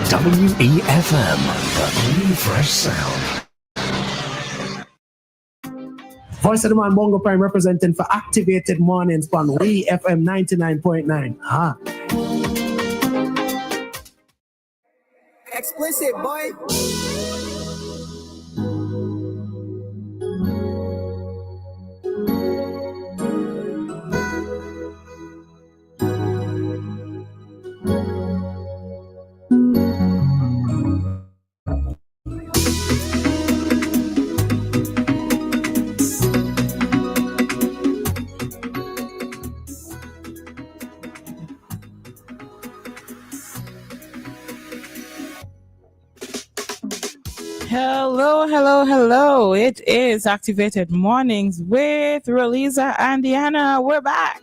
WEFM, the new fresh sound. Voice of the Man, Bongo Prime, representing for Activated Mornings on WEFM 99.9. Explicit, boy. Hello. It is Activated Mornings with Roleza and Dianna. We're back.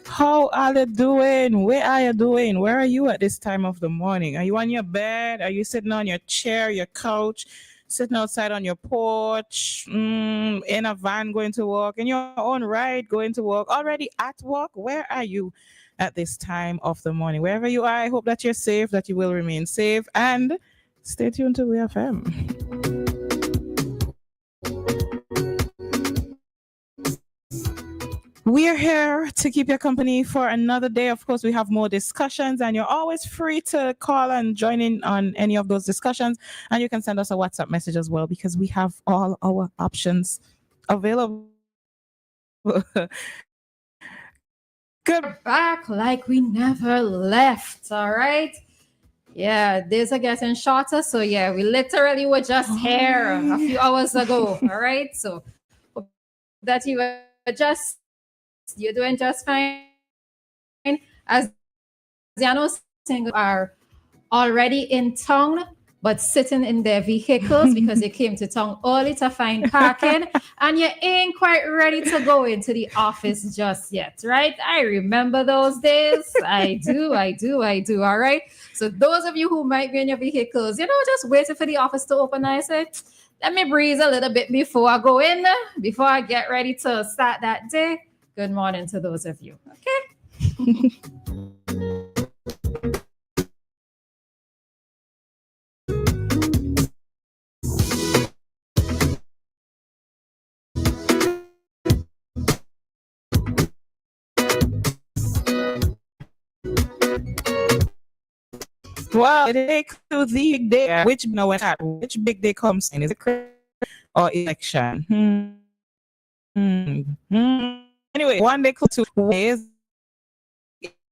How are you doing? Where are you doing? Where are you at this time of the morning? Are you on your bed? Are you sitting on your chair, your couch, sitting outside on your porch, in a van going to work, in your own ride going to work, already at work? Where are you at this time of the morning? Wherever you are, I hope that you're safe, that you will remain safe, and stay tuned to WEFM. We're here to keep your company for another day. Of course, we have more discussions, and you're always free to call and join in on any of those discussions. And you can send us a WhatsApp message as well, because we have all our options available. Good. We're back like we never left. All right. Yeah, days are getting shorter. So yeah, we literally were just here a few hours ago. All right. So hope that you're doing just fine. As Dianna are already in town, but sitting in their vehicles because they came to town early to find parking, and you ain't quite ready to go into the office just yet, right? I remember those days. I do. All right. So those of you who might be in your vehicles, just waiting for the office to open, I say, let me breathe a little bit before I go in, before I get ready to start that day. Good morning to those of you. Okay. Well, it takes to the day. Which big day comes in? Is it Christmas or election? Anyway, one day close to is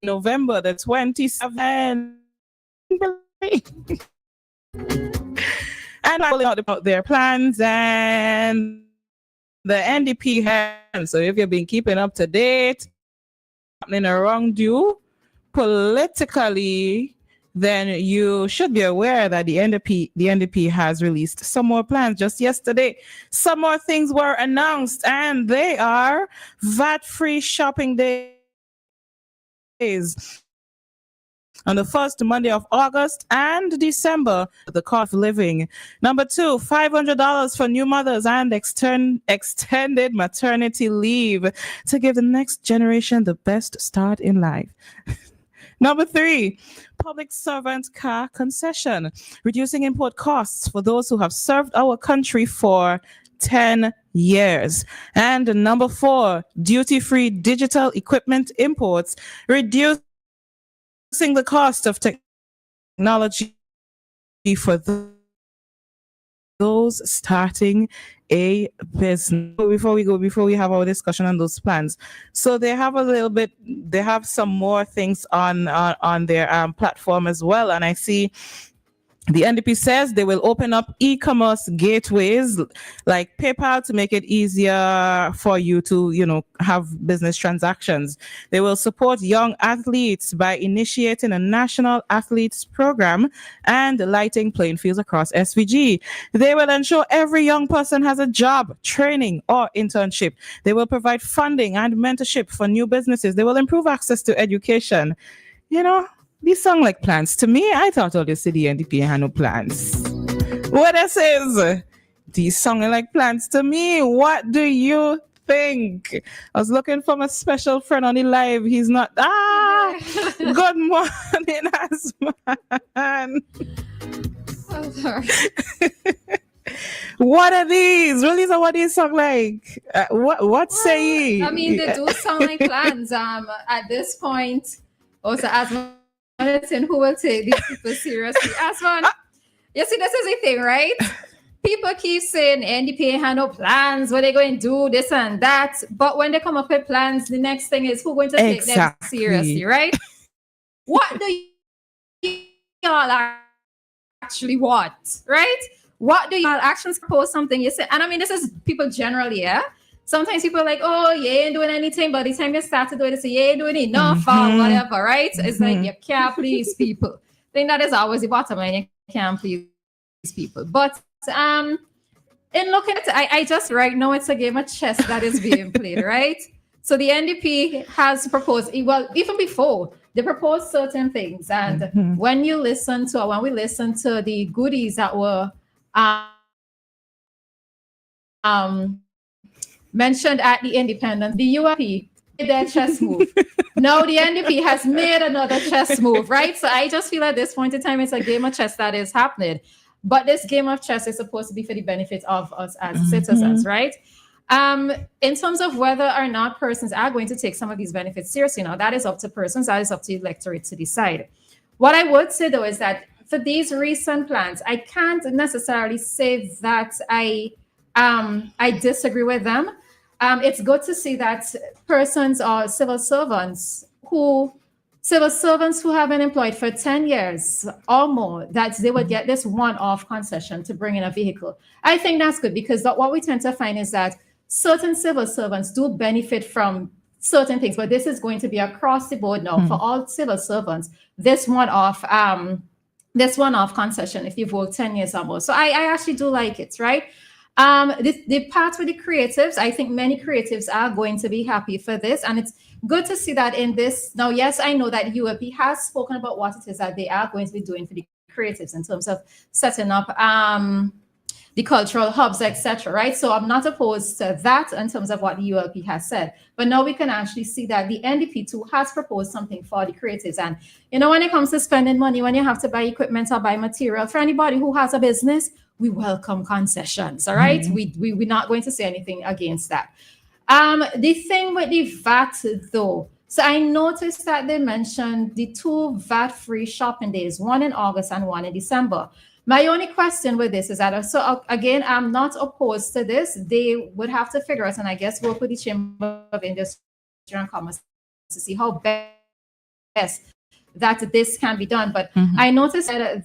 November the 27th. And I'm out about their plans and the NDP has. So if you've been keeping up to date, happening around you politically, then you should be aware that the NDP has released some more plans. Just yesterday, some more things were announced, and they are VAT-free shopping days on the first Monday of August and December, the cost of living. Number 2, $500 for new mothers and extended maternity leave to give the next generation the best start in life. Number 3, public servant car concession, reducing import costs for those who have served our country for 10 years. And number 4, duty-free digital equipment imports, reducing the cost of technology for those starting a business. Before we have our discussion on those plans, so they have some more things on their platform as well. And I see the NDP says they will open up e-commerce gateways like PayPal to make it easier for you to, have business transactions. They will support young athletes by initiating a national athletes program and lighting playing fields across SVG. They will ensure every young person has a job, training, or internship. They will provide funding and mentorship for new businesses. They will improve access to education. These sound like plans to me. I thought all the city NDP had no plans. What else is? These sound like plans to me. What do you think. I was looking for my special friend on the live. He's not. Good morning, Asman. Oh, sorry. What are these? Roleza, what do you sound like? What say ye? I mean, they do sound like plans. At this point, also Asman, who will take these people seriously? Asman, you see, this is the thing, right? People keep saying NDP have no plans, what they're going to do, this and that. But when they come up with plans, the next thing is who's going to take them seriously, right? What do y'all actually want, right? What do y'all actually propose something you say? And I mean, this is people generally, yeah? Sometimes people are like, oh, you ain't doing anything, but the time you start to do it, they say, you ain't doing enough or whatever, right? It's like you can't please people. I think that is always the bottom line. You can't please people. But in looking at it, I just right now it's a game of chess that is being played, right? So the NDP has proposed, well, even before they proposed certain things, and when we listen to the goodies that were mentioned at the independence, the UAP made their chess move. Now the NDP has made another chess move, right? So I just feel at this point in time it's a game of chess that is happening. But this game of chess is supposed to be for the benefit of us as citizens, right? In terms of whether or not persons are going to take some of these benefits seriously, now that is up to persons, that is up to the electorate to decide. What I would say though is that for these recent plans, I can't necessarily say that I disagree with them. It's good to see that persons or civil servants who have been employed for 10 years or more, that they would get this one-off concession to bring in a vehicle. I think that's good because what we tend to find is that certain civil servants do benefit from certain things, but this is going to be across the board now for all civil servants. This one-off concession if you've worked 10 years or more. So I actually do like it, right? The part with the creatives, I think many creatives are going to be happy for this, and it's good to see that in this. Now, yes, I know that UAP has spoken about what it is that they are going to be doing for the creatives in terms of setting up the cultural hubs, etc. Right? So I'm not opposed to that in terms of what the UAP has said. But now we can actually see that the NDP too has proposed something for the creatives. And when it comes to spending money, when you have to buy equipment or buy material, for anybody who has a business, we welcome concessions. All right, we're not going to say anything against that. The thing with the VAT though, so I noticed that they mentioned the 2 VAT-free shopping days, one in August and one in December. My only question with this is that, so again, I'm not opposed to this. They would have to figure out, and I guess work with the Chamber of Industry and Commerce to see how best that this can be done. But I noticed that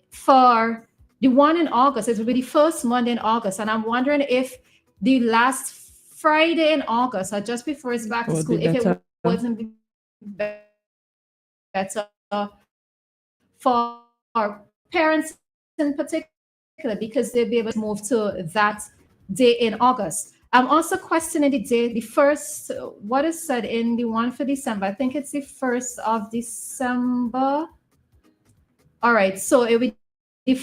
for the one in August, it will be the first Monday in August, and I'm wondering if the last Friday in August or just before it's back to school, if it wasn't better for parents in particular, because they'll be able to move to that day in August. I'm also questioning the first, what is said in the one for December. I think it's the 1st of December. All right, so it will be the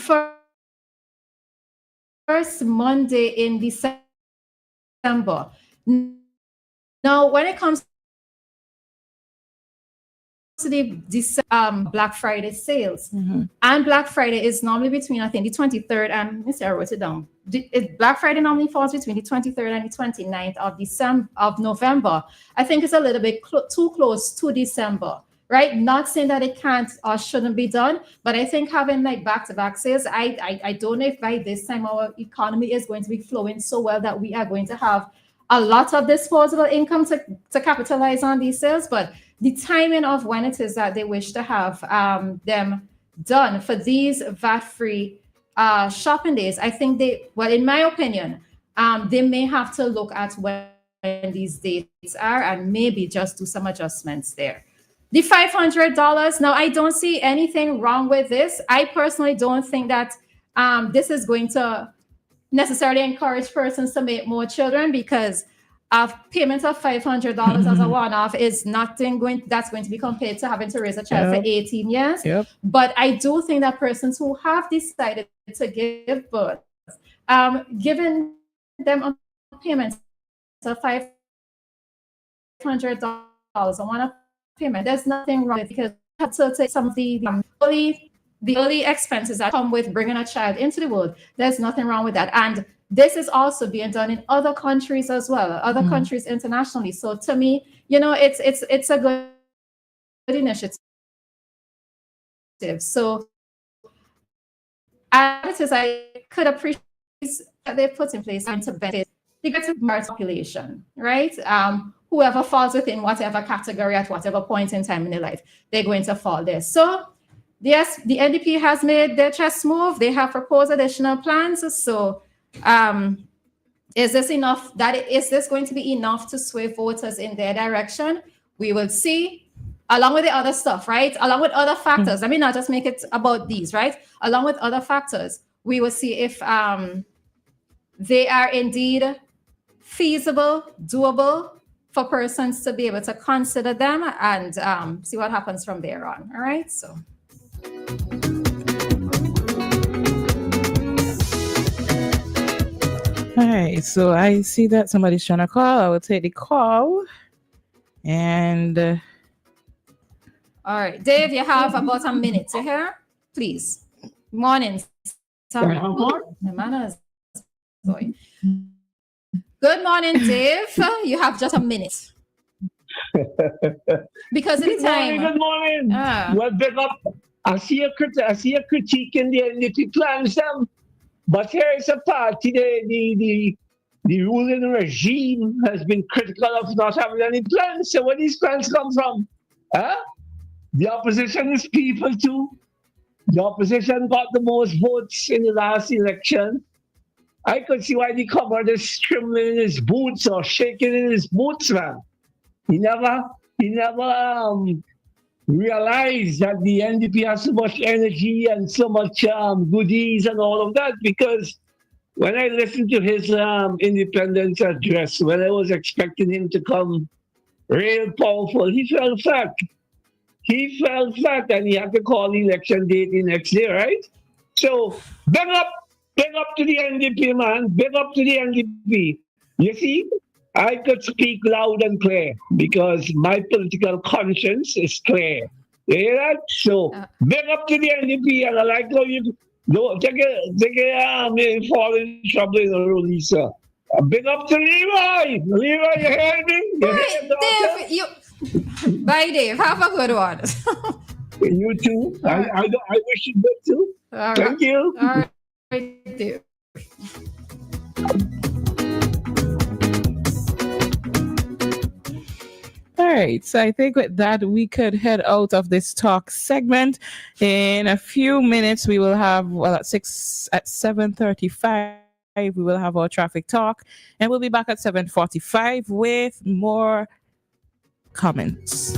first Monday in December. Now, when it comes to the Black Friday sales, and Black Friday is normally between, I think, the 23rd and, let me see, I wrote it down. Black Friday normally falls between the 23rd and the 29th of November. I think it's a little bit too close to December, right? Not saying that it can't or shouldn't be done, but I think having like back-to-back sales, I don't know if by this time our economy is going to be flowing so well that we are going to have a lot of disposable income to capitalize on these sales, but the timing of when it is that they wish to have them done for these VAT-free shopping days, I think in my opinion, they may have to look at when these dates are and maybe just do some adjustments there. The $500, now I don't see anything wrong with this. I personally don't think that this is going to necessarily encourage persons to make more children, because a payment of $500 as a one-off is nothing that's going to be compared to having to raise a child for 18 years. But I do think that persons who have decided to give birth, giving them a payment a $500 a one-off payment, there's nothing wrong with it, because you have to take some of the early expenses that come with bringing a child into the world. There's nothing wrong with that. And this is also being done in other countries as well, other countries internationally. So to me, it's a good initiative. So as I could appreciate that they put in place to benefit the greater population, right? Whoever falls within whatever category at whatever point in time in their life, they're going to fall there. So yes, the NDP has made their chess move. They have proposed additional plans. So is this enough? Is this going to be enough to sway voters in their direction? We will see, along with the other stuff, right? Along with other factors. Let me not just make it about these, right? Along with other factors, we will see if they are indeed feasible, doable for persons to be able to consider them, and see what happens from there on. All right, so. All right, so I see that somebody's trying to call. I will take the call. And all right, Dave, you have about a minute to hear, please. Morning. Sorry. My manners. Sorry. Good morning, Dave. You have just a minute. Because of the time. Good morning. Well, big up. I see a critique in the NDP plans, but here is a party. The ruling regime has been critical of not having any plans. So where these plans come from? Huh? The opposition is people too. The opposition got the most votes in the last election. I could see why the cupboard is trembling in his boots or shaking in his boots, man. He never realized that the NDP has so much energy and so much goodies and all of that, because when I listened to his independence address, when I was expecting him to come real powerful, he fell flat. He fell flat and he had to call the election date the next day, right? So, big up to the NDP, man. Big up to the NDP. You see, I could speak loud and clear because my political conscience is clear. You hear that? So, big up to the NDP, and I like how you don't take it, fall in trouble in Roleza. Big up to Leroy. Leroy, you hear me? Dave, bye, Dave. Have a good one. You too. Right. I wish you good too. All Thank you. All right, Dave. all right, so I think with that we could head out of this talk segment. In a few minutes, we will have at 7:35. We will have our traffic talk, and we'll be back at 7:45 with more comments.